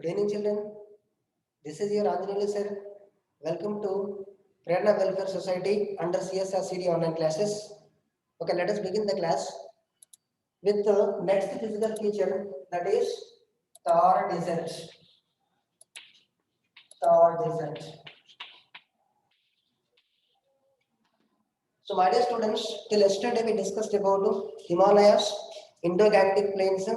Good evening, children. This is your Anjaneyulu sir. Welcome to Prerna Welfare Society under CSR CD online classes. Okay, let us begin the class with the next physical feature, that is Thar Desert. Thar Desert. So, my dear students, till yesterday we discussed about Himalayas, Indo-Gangetic plains,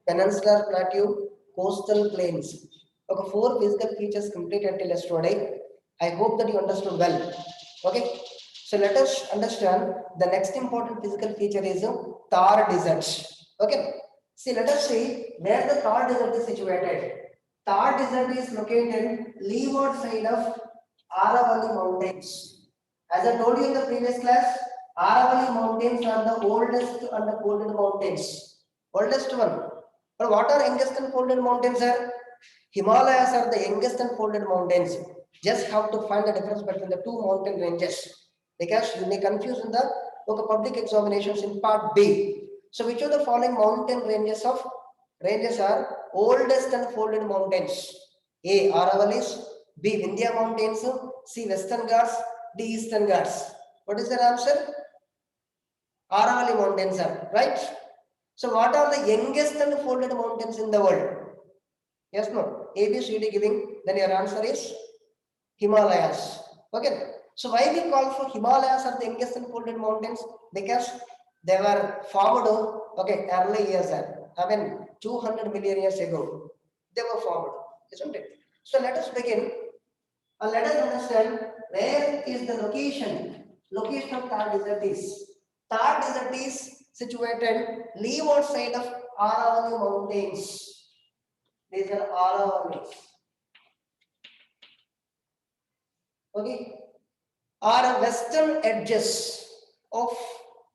peninsular plateau, coastal plains. Okay, four physical features completed till yesterday. I hope that you understood well. Okay, so let us understand the next important physical feature is Thar Desert. Okay, see, let us see where the Thar Desert is situated. Thar Desert is located leeward side of Aravalli Mountains. As I told you in the previous class, Aravalli Mountains are the oldest and the folded mountains. Oldest one. But what are youngest and folded mountains, sir? Himalayas are the youngest and folded mountains. Just have to find the difference between the two mountain ranges. Because you may confuse in the public examinations in part B. So which of the following mountain ranges are oldest and folded mountains? A. Aravallis, B. Vindhya Mountains, C. Western Ghats, D. Eastern Ghats. What is the answer? Aravalli Mountains are right. So what are the youngest and folded mountains in the world? Yes, no. A, B, C, D giving. Then your answer is Himalayas. Okay. So why we call for Himalayas are the youngest and folded mountains? Because they were formed early years. I mean 200 million years ago. They were formed, isn't it? So let us begin. Let us understand where is the location of Thar Desert is. Thar Desert is situated leeward side of Aravalli Mountains. These are Aravallis. Okay, are western edges of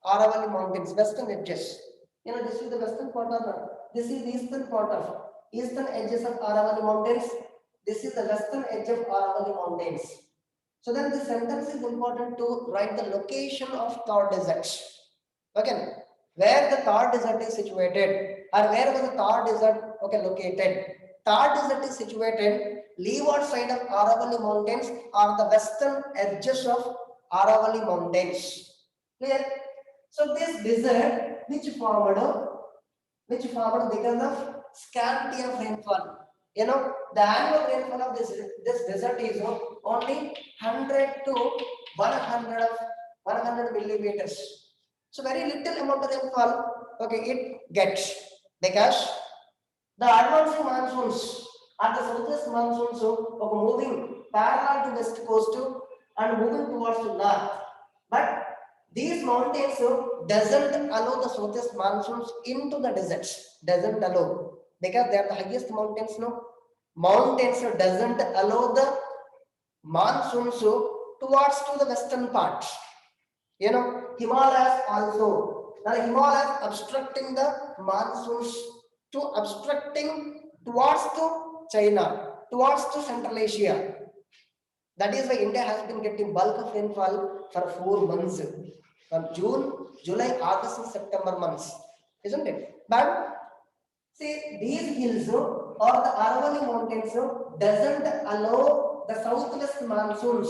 Aravalli Mountains. Western edges. You know, this is the western part of this is the eastern part of eastern edges of Aravalli Mountains. This is the western edge of Aravalli Mountains. So then this sentence is important to write the location of Thar Desert. Okay, where the Thar Desert is situated, or where was the Thar Desert located? Thar Desert is situated leeward side of Aravalli Mountains or the western edges of Aravalli Mountains. Clear? So this desert which formed because of scarcity of rainfall. You know, the annual rainfall of this desert is only 100 to 100 millimeters. So very little amount of rainfall, it gets because the advancing monsoons are the southwest monsoons moving parallel to west coast and moving towards the north. But these mountains doesn't allow the southwest monsoons into the deserts. Doesn't allow because they are the highest mountains. No, mountains doesn't allow the monsoons towards to the western part. You know, Himalayas also. Now Himalayas obstructing the monsoons to obstructing towards to China, towards to Central Asia. That is why India has been getting bulk of rainfall for 4 months. From June, July, August and September months. Isn't it? But see, these hills or the Aravalli Mountains doesn't allow the southwest monsoons,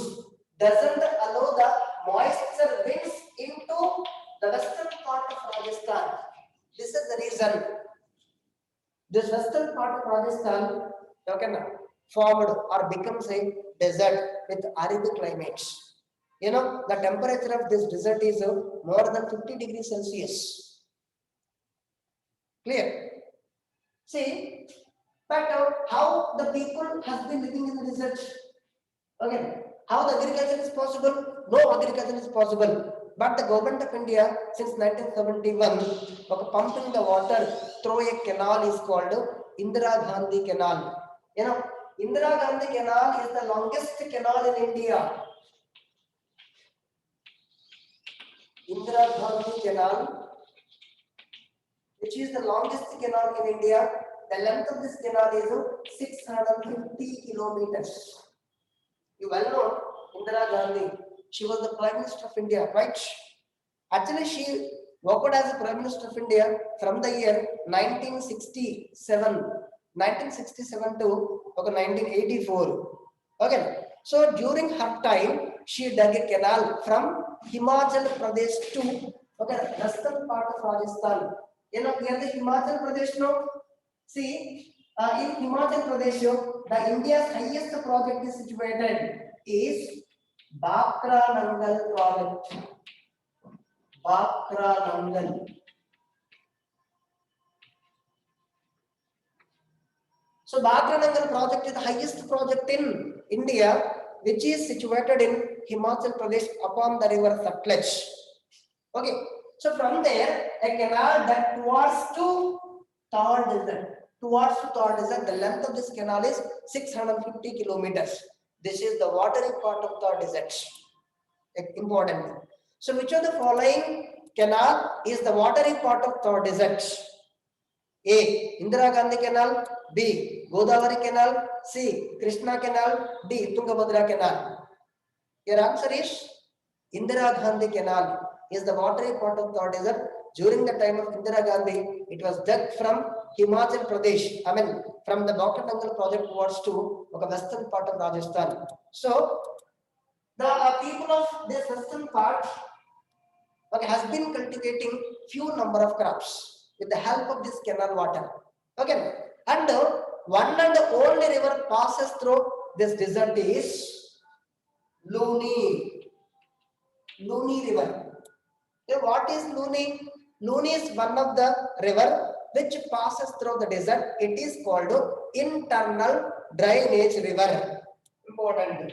doesn't allow the moisture winds into the western part of Rajasthan. This is the reason. This western part of Rajasthan formed or becomes a desert with arid climates. You know, the temperature of this desert is more than 50 degrees Celsius. Clear? See, but how the people has been living in the desert? Okay, how the agriculture is possible? No agriculture is possible. But the government of India since 1971 pumping the water through a canal is called Indira Gandhi Canal. You know, Indira Gandhi Canal is the longest canal in India. Indira Gandhi Canal, which is the longest canal in India. The length of this canal is 650 kilometers. You well know Indira Gandhi. She was the Prime Minister of India, right? Actually, she worked as the Prime Minister of India from the year 1967 1967 to 1984. Okay. So during her time, she dug a canal from Himachal Pradesh to western part of Rajasthan. You know, near the Himachal Pradesh, no? See, in Himachal Pradesh, the India's highest project is situated is Bakra Nangal project. Bakra Nangal. So Bakra Nangal project is the highest project in India, which is situated in Himachal Pradesh upon the river Satluj. Okay, so from there, a canal that towards to Thar Desert. Towards to Thar Desert, the length of this canal is 650 kilometers. This is the watery part of Thar Desert. Important. So which of the following canal is the watery part of Thar Desert? A. Indira Gandhi Canal. B. Godavari Canal. C. Krishna Canal. D. Tungabhadra Canal. Your answer is Indira Gandhi Canal is the watery part of Thar Desert. During the time of Indira Gandhi, it was dug from Himachal Pradesh. I mean, from the Bakra Nangal project towards to the western part of Rajasthan. So, the people of this western part has been cultivating few number of crops with the help of this canal water. Okay, and one and only river passes through this desert is Luni. Luni river. Okay, what is Luni? Luni is one of the river which passes through the desert. It is called internal drainage river. Important.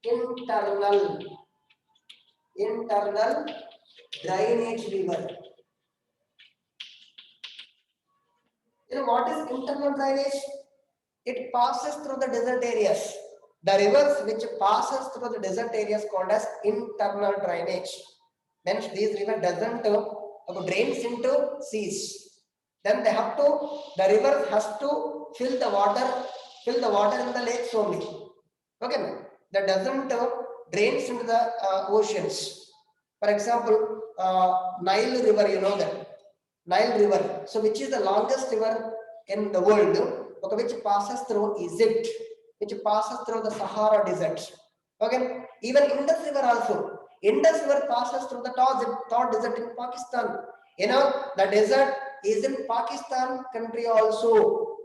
Internal drainage river. You know what is internal drainage? It passes through the desert areas. The rivers which passes through the desert areas called as internal drainage. Means these river doesn't drains into seas. Then they have to, the river has to fill the water in the lakes only. Okay, that doesn't drains into the oceans. For example, Nile river, you know that. Nile river. So which is the longest river in the world, okay, which passes through Egypt, which passes through the Sahara Desert. Okay, even Indus river also. Indus river passes through the Thar Desert in Pakistan. You know, the desert is in Pakistan country also.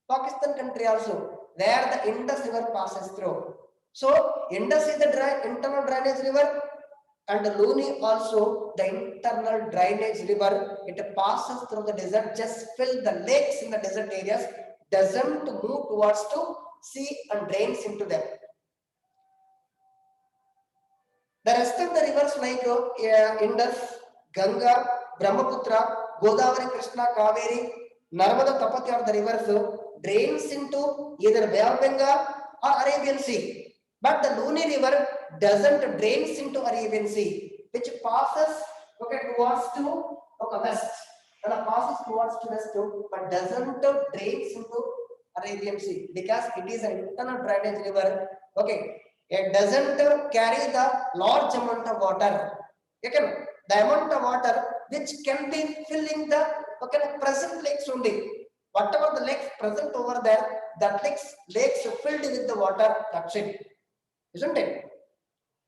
Pakistan country also, where the Indus river passes through. So Indus is the internal drainage river, and Luni also the internal drainage river. It passes through the desert, just fill the lakes in the desert areas, doesn't move towards to sea and drains into them. The rest of the rivers like Indus, Ganga, Brahmaputra, Godavari, Krishna, Kaveri, Narmada, Tapati are the rivers drains into either Bay of Bengal or Arabian Sea. But the Luni river doesn't drains into Arabian Sea, which passes towards to west. And passes towards to west, but doesn't drains into Arabian Sea because it is an internal drainage river. Okay, it doesn't carry the large amount of water. Okay, the amount of water which can be filling the present lakes only. Whatever the lakes present over there, that lakes filled with the water. That's it, isn't it?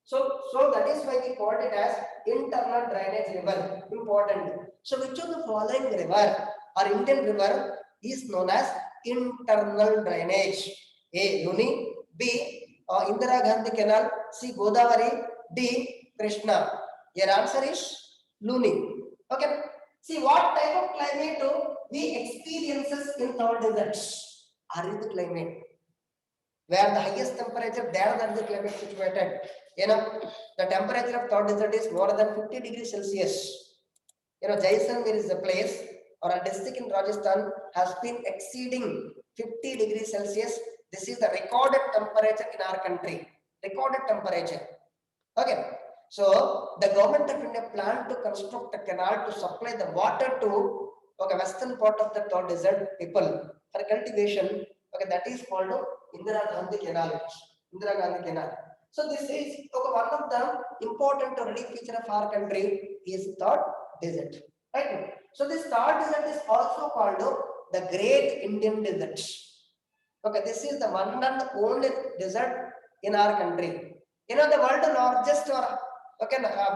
So that is why we called it as internal drainage river. Important. So which of the following river or Indian river is known as internal drainage? A. Luni. B. Indira Gandhi Canal. C. Godavari. D. Krishna. Your answer is Luni. Okay. See what type of climate we experiences in Thar deserts. Arid climate, where the highest temperature there than the climate situated. You know, the temperature of Thar desert is more than 50 degrees Celsius. You know, Jaisalmer is a place or a district in Rajasthan has been exceeding 50 degrees Celsius. This is the recorded temperature in our country. Recorded temperature. Okay. So the government of India planned to construct a canal to supply the water to western part of the Thar desert people for cultivation. Okay, that is called Indira Gandhi Canal. Indira Gandhi Canal. So this is one of the important relief feature of our country is Thar desert. Right. So this Thar desert is also called the Great Indian Desert. Okay, this is the one and only desert in our country. You know, the world's largest or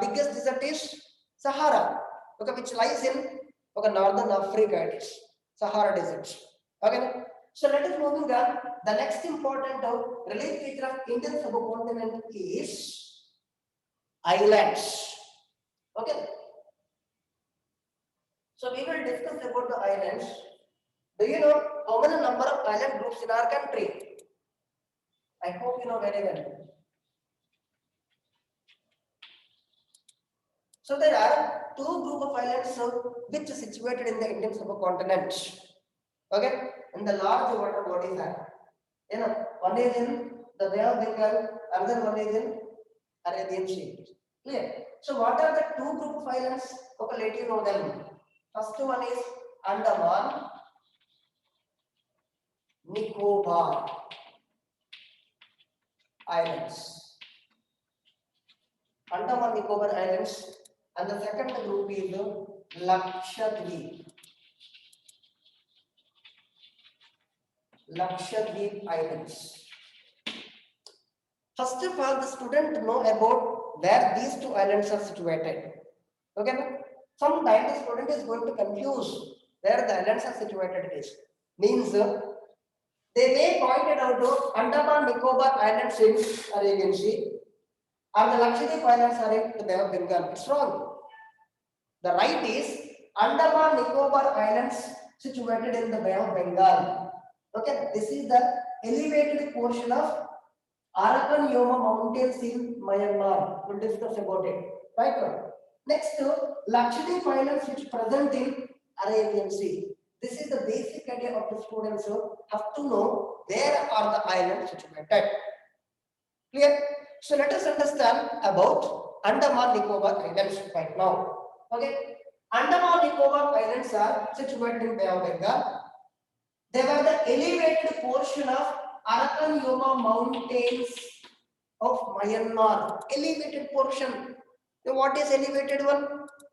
biggest desert is Sahara, okay, which lies in northern Africa. It is Sahara Desert. Okay, so let us moving on. The next important relief feature of Indian subcontinent is islands. Okay, so we will discuss about the islands. Do you know how many number of island groups in our country? I hope you know very well. So there are two group of islands which are situated in the Indian subcontinent. Okay, and the large water bodies are. You know, one is in the Bay of Bengal, another one is in Arabian Sea. Clear? So what are the two group of islands? Okay, let you know them. First one is Andaman, Nicobar Islands. Andaman Nicobar Islands, and the second group is Lakshadweep. Lakshadweep Islands. First of all, the student know about where these two islands are situated. Okay, sometimes the student is going to confuse where the islands are situated is. Means they may point it out to Andaman Nicobar Islands in Arabian Sea, or the Lakshadweep Islands are in the Bay of Bengal. It's wrong. The right is Andaman Nicobar Islands situated in the Bay of Bengal. Okay, this is the elevated portion of Arakan Yoma Mountains in Myanmar. We'll discuss about it. Right now. Next, Lakshadweep Islands which present in Arabian Sea. This is the basic idea of the students have to know where are the islands situated. Clear? So let us understand about Andaman Nicobar Islands right now. Okay, Andaman Nicobar Islands are situated in Bay of Bengal. They were the elevated portion of Arakan Yoma Mountains of Myanmar. Elevated portion. Now, what is elevated one?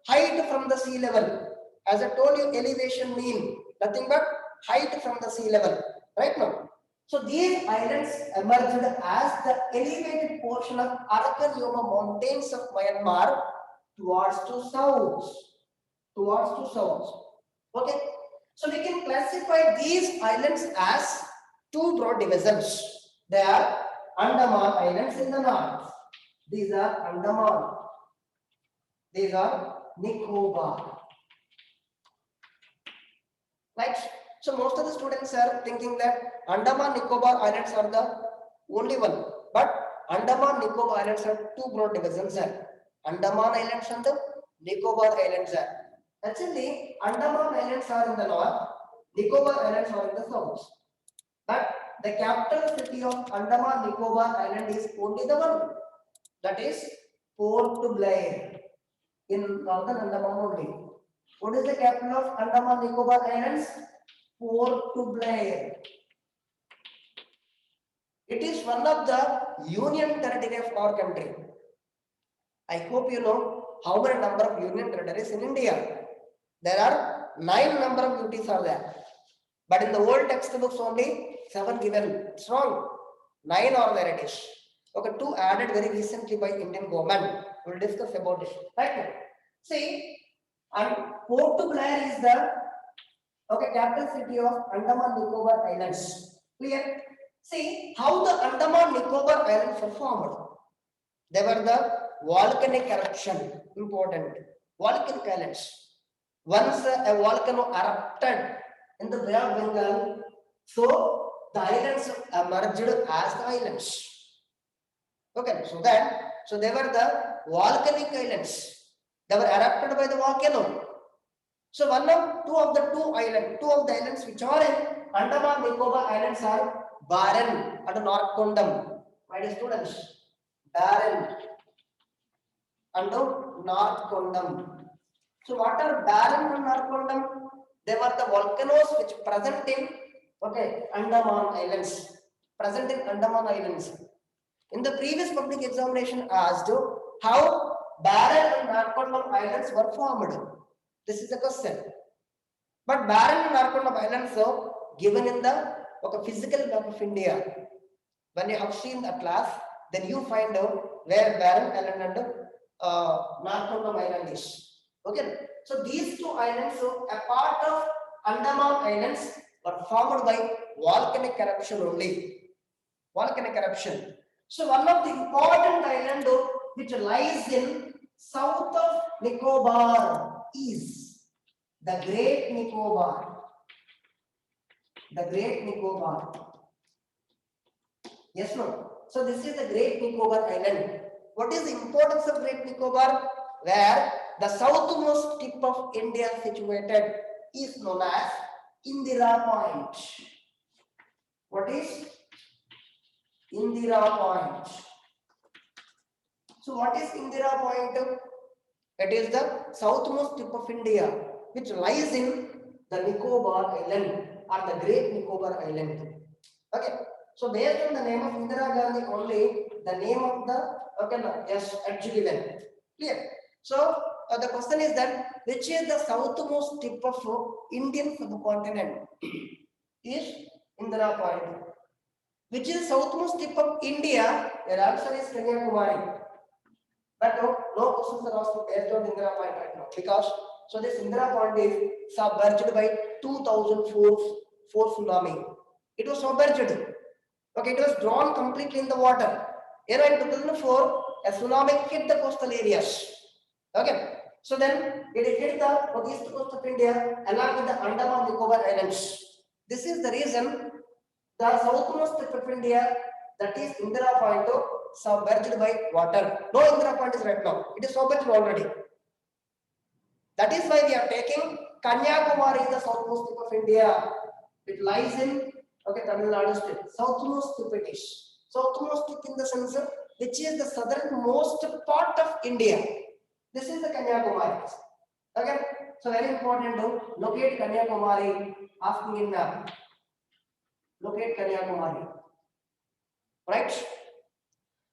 Height from the sea level. As I told you, elevation mean nothing but height from the sea level. Right now. So these islands emerged as the elevated portion of Arakan Yoma Mountains of Myanmar towards to south. Towards to south. Okay. So we can classify these islands as two broad divisions. They are Andaman Islands in the north. These are Andaman. These are Nicobar. Right? So most of the students are thinking that Andaman Nicobar Islands are the only one. But Andaman Nicobar Islands are two broad divisions. Andaman Islands and the Nicobar Islands are. Actually, Andaman Islands are in the north, Nicobar Islands are in the south. But the capital city of Andaman Nicobar Island is only the one. That is Port Blair in northern Andaman only. What is the capital of Andaman Nicobar Islands? Port Blair. It is one of the union territory of our country. I hope you know how many number of union territories in India. There are 9 number of UTs are there. But in the old textbooks only 7 given. It's wrong. 9 are there it is. Okay, 2 added very recently by Indian government. We'll discuss about it. Right now. See, and Port Blair is the capital city of Andaman Nicobar Islands. Clear? See how the Andaman Nicobar Islands were formed. They were the volcanic eruption. Important. Volcanic islands. Once a volcano erupted in the Bay of Bengal, so the islands emerged as the islands. Okay, so they were the volcanic islands. They were erupted by the volcano. So two of the islands which are in Andaman Nicobar Islands are Barren and Narkondam. My dear students, Barren and Narkondam. So what are Barren and Narkondam? They were the volcanoes which present in Andaman Islands. Present in Andaman Islands. In the previous public examination asked how Barren and Narkondam Islands were formed. This is the question. But barren and Narkonda Islands are given in the physical map of India. When you have seen the atlas, then you find out where Barren Island and Narkondam Island is. Okay, so these two islands, so a part of Andaman Islands, were formed by volcanic eruption only. Volcanic eruption. So one of the important island which lies in south of Nicobar is the Great Nicobar. The Great Nicobar. Yes, no. So this is the Great Nicobar Island. What is the importance of Great Nicobar? Where the southmost tip of India situated is known as Indira Point. What is Indira Point? So what is Indira Point? It is the southmost tip of India, which lies in the Nicobar Island or the Great Nicobar Island. Okay. So based on the name of Indira Gandhi only, the name of the edge given. Clear? So the question is that which is the southmost tip of Indian subcontinent? Is Indira Point. Which is southmost tip of India? Your answer is Kanyakumari. But no questions are asked based on Indira Point right now, because so this Indira Point is submerged by 2004 tsunami. It was submerged. Okay, it was drawn completely in the water. In 2004, a tsunami hit the coastal areas. Okay, so then it hit the east coast of India along with the Andaman Nicobar Islands. This is the reason the southmost tip of India, that is Indira Point, submerged by water. No Indira Point is right now. It is submerged already. That is why we are taking Kanyakumari is the southmost tip of India. It lies in Tamil Nadu state. Southmost tip it is. Southmost tip in the sense which is the southernmost part of India. This is the Kanyakumari. Okay. So very important to locate Kanyakumari. Asking in map. Locate Kanyakumari. Right?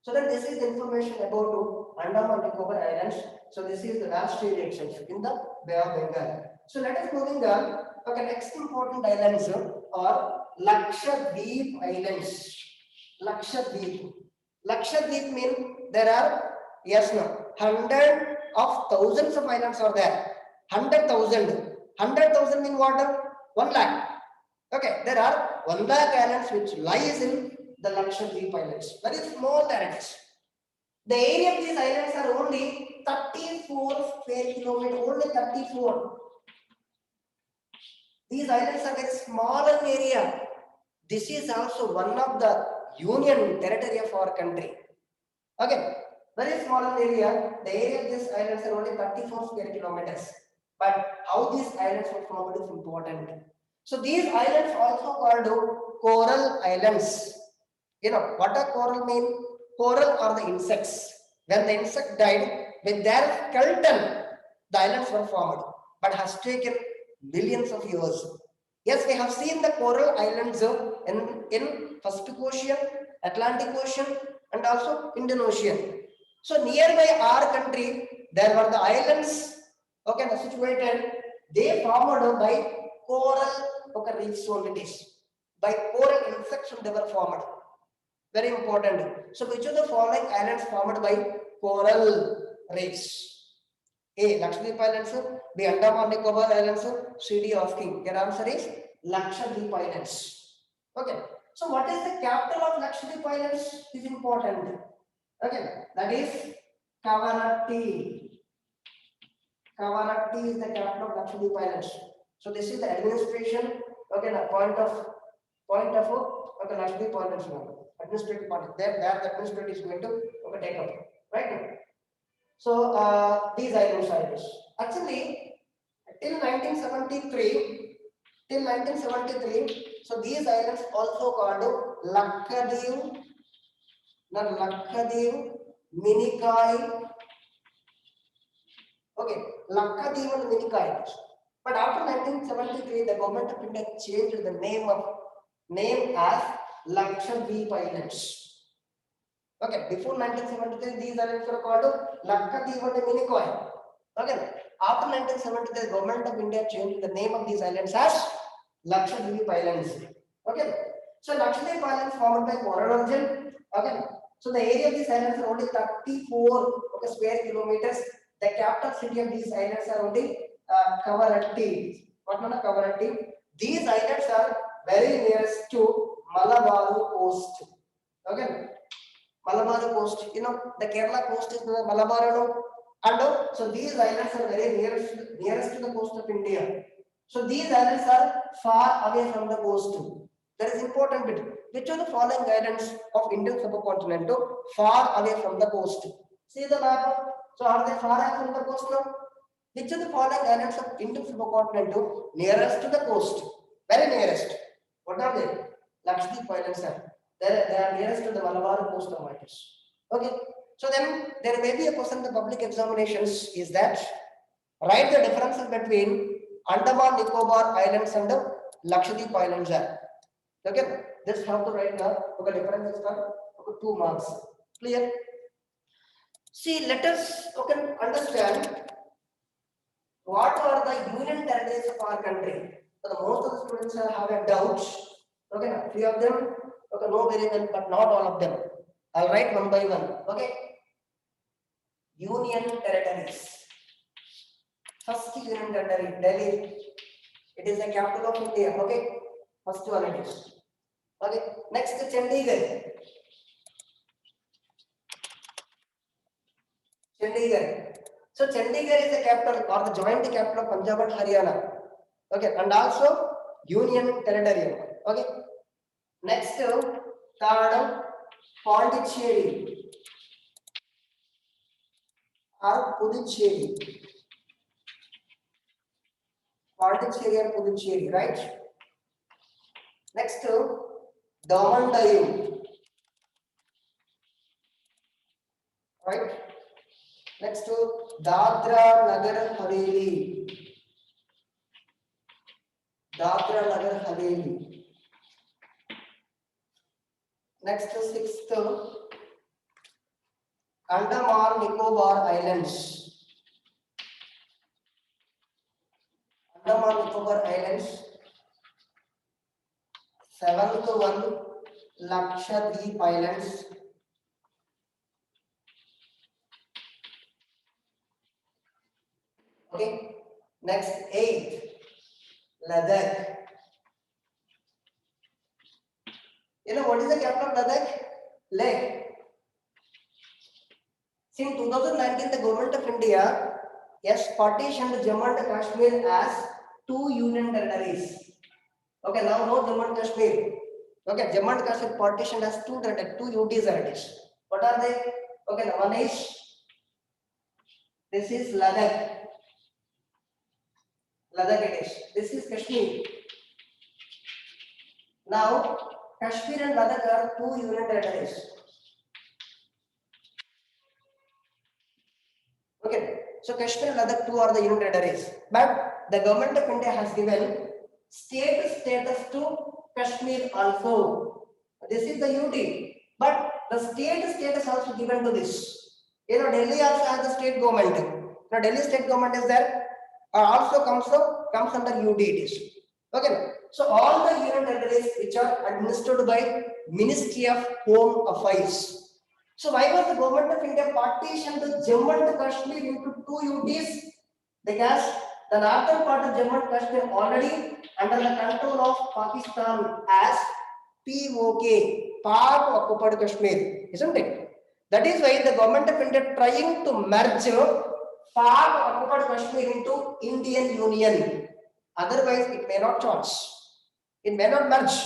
So then this is the information about Andaman and Nicobar Islands. So this is the vast area extension in the Bay of Bengal. So let us moving on. Okay, next important islands are Lakshadweep Islands. Lakshadweep. Lakshadweep means there are hundred of thousands of islands are there. 100,000. 100,000 mean what? 1 lakh. Okay, there are 1 lakh islands which lies in the Lakshadweep Islands. Very small territories. The area of these islands are only 34 square kilometers. Only 34. These islands are very small in area. This is also one of the union territory of our country. Okay, very small in area. The area of these islands are only 34 square kilometers. But how these islands were formed is important. So these islands also called coral islands. You know what a coral mean? Coral are the insects. When the insect died, with their skeleton, the islands were formed. But has taken billions of years. Yes, we have seen the coral islands in Pacific Ocean, Atlantic Ocean, and also Indian Ocean. So nearby our country, there were the islands, situated. They formed by coral reefs only. By coral insects they were formed. Very important. So which of the following islands formed by coral reefs? A. Lakshadweep Islands, B. Andaman Nicobar Islands, C. D. asking. Your answer is Lakshadweep Islands. Okay. So what is the capital of Lakshadweep Islands is important. Okay. That is Kavanatti. Kavanatti is the capital of Lakshadweep Islands. So this is the administration. Okay. The point of Lakshadweep Islands. Administrative point. There the administrator is going to take up. Right. So these islands are this. Actually, till 1973, so these islands also called Lakshadweep, not Lakshadweep, Minikai. Okay, Lakshadweep and Minikai. But after 1973, the government of India changed the name as Lakshadweep Islands. Okay, before 1973, these islands were called Lakshadweep and Minikai. Okay, After 1970, the government of India changed the name of these islands as Lakshadweep Islands. Okay. So Lakshadweep Islands formed by coral origin. Okay. So the area of these islands are only 34 square kilometers. The capital city of these islands are only Kavaratti. What is Kavaratti? These islands are very nearest to Malabar coast. Okay. Malabar coast, you know, the Kerala coast is the Malabar, and so these islands are very nearest to the coast of India. So these islands are far away from the coast. That is important bit. Which of the following islands of Indian subcontinent far away from the coast? See the map. So are they far away from the coast now? Which of the following islands of Indian subcontinent nearest to the coast? Very nearest. What are they? Lakshadweep Islands are. They are nearest to the Malabar coast of Maldives. Okay. So then there may be a question in the public examinations is that write the differences between Andaman Nicobar Islands and the Lakshadweep Islands are. Okay. This how to write the differences for 2 marks. Clear? See, let us understand what are the union territories of our country. So the most of the students have a doubt. Okay, few of them know very well, but not all of them. I'll write one by one. Okay. Union territories. First union territory, Delhi. It is the capital of India. Okay. First one it is. Okay. Next, Chandigarh. Chandigarh. So Chandigarh is the capital or the joint capital of Punjab and Haryana. Okay, and also union territory. Okay. Next, third, Pondicherry or Puducherry. Pondicherry and Puducherry, right? Next, Daman Diu. Right? Next, Dadra Nagar Haveli. Dadra Nagar Haveli. Next, sixth, Andaman Nicobar Islands. Andaman Nicobar Islands. Seventh one, Lakshadweep Islands. Okay. Next, eighth, Ladakh. You know what is the capital of Ladakh? Leh. Since 2019, the government of India has partitioned Jammu and Kashmir as 2 union territories. Okay, now no Jammu and Kashmir. Okay, Jammu and Kashmir partitioned as 2 territories, 2 UT territories. What are they? Okay, now one is, this is Ladakh. Ladakh it is. This is Kashmir. Now, Kashmir and Ladakh are 2 union territories. Okay, so Kashmir and Ladakh 2 are the union territories. But the government of India has given state status to Kashmir also. This is the UT. But the state status also given to this. You know, Delhi also has the state government. Now, Delhi state government is there. Also comes under UT it is. Okay. So all the union territories which are administered by Ministry of Home Affairs. So why was the government of India partitioned Jammu and Kashmir into 2 UTs? Because the northern part of Jammu and Kashmir already under the control of Pakistan as POK, Pak Occupied Kashmir, isn't it? That is why the government of India trying to merge Pak Occupied Kashmir into Indian Union. Otherwise, it may not change. It may not merge.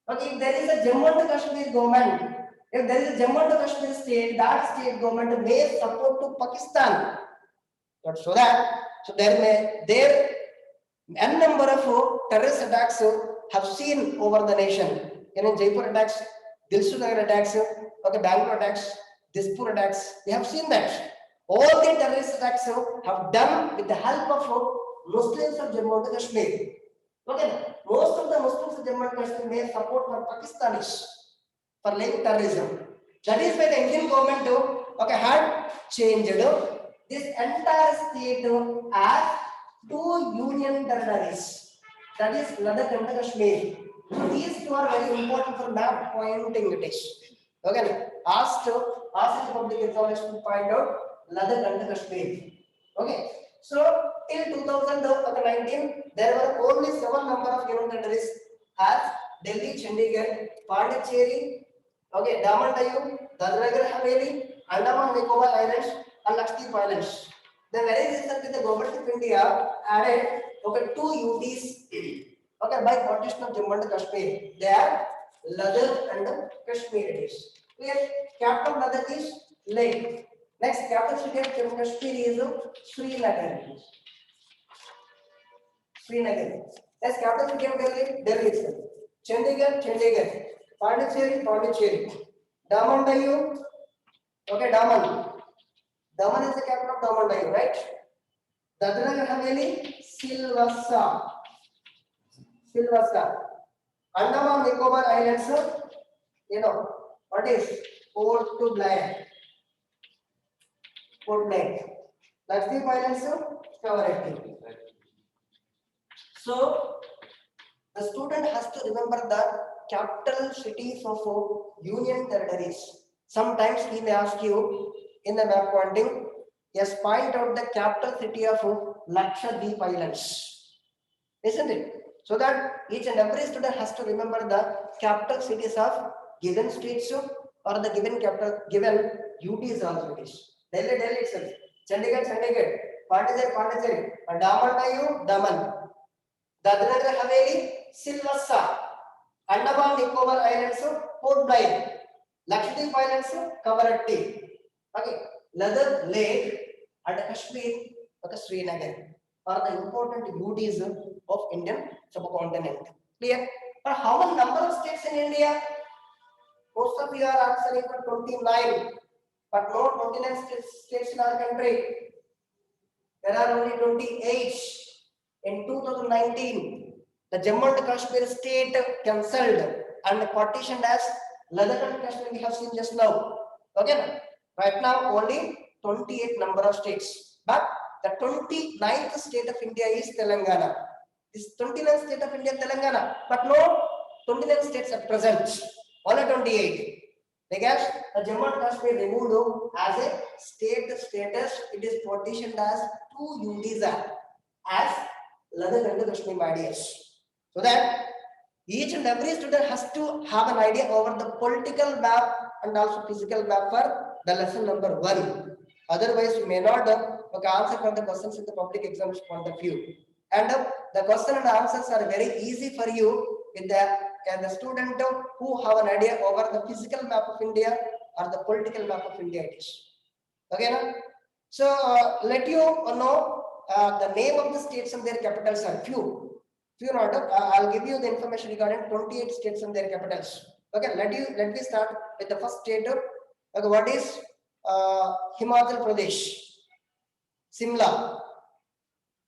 But if there is a Jammu and Kashmir government, if there is a Jammu and Kashmir state, that state government may support to Pakistan. But so there n number of terrorist attacks have seen over the nation. You know, Jaipur attacks, Dilsunagar attacks, okay, Bangalore attacks, Dispur attacks. We have seen that. All the terrorist attacks have done with the help of Muslims of Jammu and Kashmir. Okay, most of the Muslims of Jammu and Kashmir may support for Pakistanis for laying terrorism. That is why the Indian government had changed this entire state as two union territories. That is Ladakh and Kashmir. These two are very important for map pointing it is. Okay. Asked the public examination to find out Ladakh and Kashmir. Okay. So till 2019, there were only 7 number of union territories as Delhi, Chandigarh, Pondicherry, okay, Daman Diu, Dadra Nagar Haveli, Andaman Nicobar Islands, and Lakshadweep Islands. Then very recently, the government of India added okay 2 UTs. Okay, by partition of Jammu and Kashmir, they are Ladakh and Kashmir. It is. Clear? Capital of Ladakh is Leh. Next, capital city of Jammu and Kashmir is Srinagar. Srinagar. Next, capital city of Delhi, Delhi itself. Chandigarh, Chandigarh. Pondicherry, Pondicherry. Daman Diu, okay, Daman. Daman is the capital of Daman Diu, right? Dadra Nagar Haveli, Silvassa. Silvassa. Andaman Nicobar Islands, you know, what is Port Blair. Port Blair. Lakshadweep Islands, Kavaratti. So, the student has to remember the capital cities of union territories. Sometimes he may ask you in the map pointing, yes, point out the capital city of Lakshadweep Islands. Isn't it? So that each and every student has to remember the capital cities of given states or the given capital, given UTs also it is. Delhi, Delhi itself. Chandigarh, Chandigarh. Pondicherry, Pondicherry. Daman Diu, Daman. Dadra Nagar Haveli, Silvassa. Andaman Nicobar Islands, Port Blair. Lakshadweep Islands, Kavaratti. Okay. Ladakh, Leh, and Kashmir, okay, Srinagar are the important UTs of Indian subcontinent. Clear? But how many number of states in India? Most of you are answering for 29, but not 29 states in our country. There are only 28. In 2019, the Jammu and Kashmir state cancelled and partitioned as Ladakh and Kashmir we have seen just now. Okay, right now only 28 number of states, but the 29th state of India is Telangana. This 29th state of India, Telangana, but no 29 states at present, only 28. Because the Jammu and Kashmir removed as a state status, it is partitioned as two UTs as Ladakh and Kashmir, my dears. So that each and every student has to have an idea over the political map and also physical map for the lesson number 1. Otherwise, you may not answer for the questions in the public exams point of view. And the question and answers are very easy for you with the student who have an idea over the physical map of India or the political map of India it is. Okay, now? So let you know the name of the states and their capitals are few not. I'll give you the information regarding 28 states and their capitals. Okay, let me start with the first state. Okay, what is Himachal Pradesh, Simla,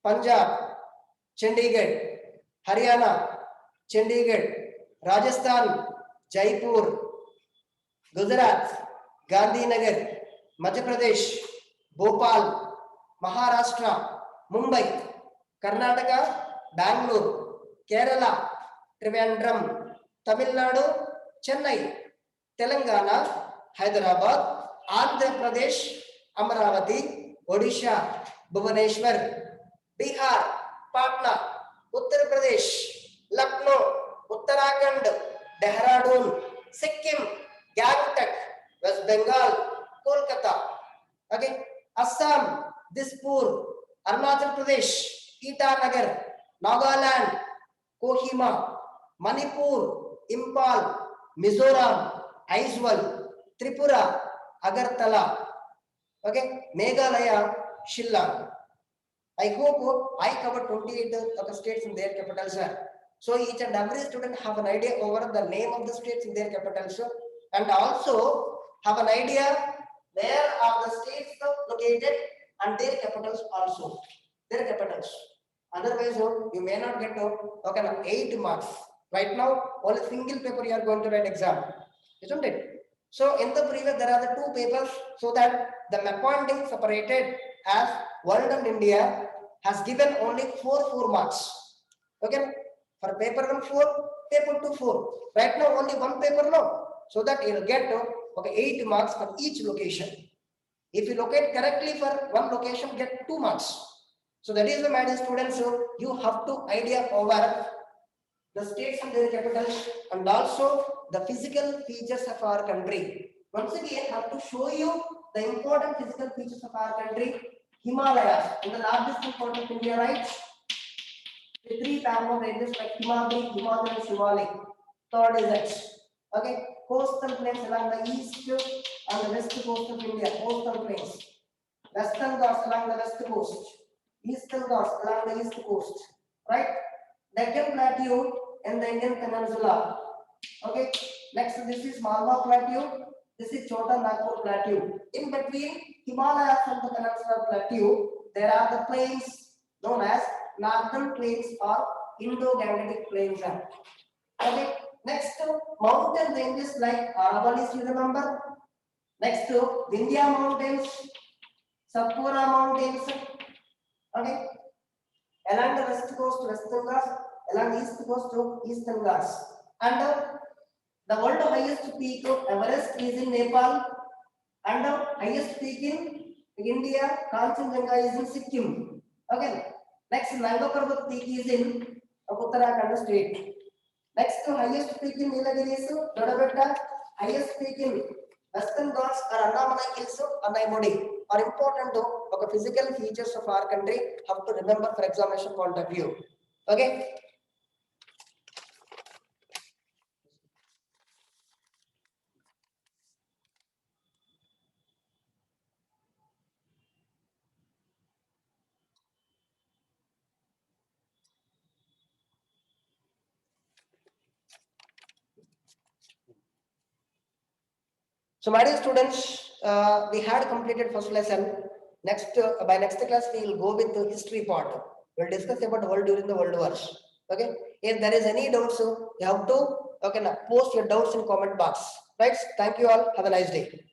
Punjab, Chandigarh, Haryana, Chandigarh, Rajasthan, Jaipur, Gujarat, Gandhinagar, Madhya Pradesh, Bhopal, Maharashtra, Mumbai, Karnataka, Bangalore, Kerala, Trivandrum, Tamil Nadu, Chennai, Telangana, Hyderabad, Andhra Pradesh, Amaravati, Odisha, Bhubaneswar, Bihar, Patna, Uttar Pradesh, Lucknow, Uttarakhand, Dehradun, Sikkim, Gangtok, West Bengal, Kolkata, okay, Assam, Dispur, Arunachal Pradesh, Itanagar, Nagaland, Kohima, Manipur, Impal, Mizoram, Aizawl, Tripura, Agartala, okay, Meghalaya, Shillong. I hope I covered 28 states in their capitals. So each and every student have an idea over the name of the states in their capitals and also have an idea where are the states located and their capitals also. Their capitals. Otherwise, you may not get 8 marks. Right now, only single paper you are going to write exam, isn't it? So in the previous, there are the 2 papers so that the map pointing separated as world and India has given only 4 marks. Okay, for paper 1 4, paper 2 4. Right now only one paper now, so that you'll get okay 8 marks for each location. If you locate correctly for one location, get 2 marks. So that is the my dear students. So you have to idea over the states and their capitals and also the physical features of our country. Once again, I have to show you the important physical features of our country. Himalayas, in the largest part of India, right? The 3 parallel ranges like Himalayan, Himalayan, and Shivalik. Third is X. Okay, coastal plains along the east and the west coast of India, coastal plains. Western Ghats along the west coast, Eastern Ghats along the east coast, right? Deccan Plateau in the Indian Peninsula. Okay, next this is Malwa Plateau, this is Chota Nagpur Plateau. In between Himalayas and the Peninsula Plateau, there are the plains known as Northern Plains or Indo-Gangetic Plains. Okay, next mountain ranges like Aravallis, you remember? Next Vindhya Mountains, Satpura Mountains, okay, along the west coast, Western Ghats, along east coast to Eastern Ghats. And the world highest peak of Everest is in Nepal, and the highest peak in India, Kanchenjunga, is in Sikkim. Okay, next Nanga Parbat peak is in Uttarakhand state. Next highest peak in Nilagiri is Dodabetta, highest peak in Western Ghats or Andamanai Hills, Anaimodi are important to physical features of our country. Have to remember for examination point of view. Okay. So, my dear students, we had completed first lesson. Next, by next class, we will go with the history part. We'll discuss about world during the world wars. Okay. If there is any doubts, you have to post your doubts in comment box. Right. Thank you all. Have a nice day.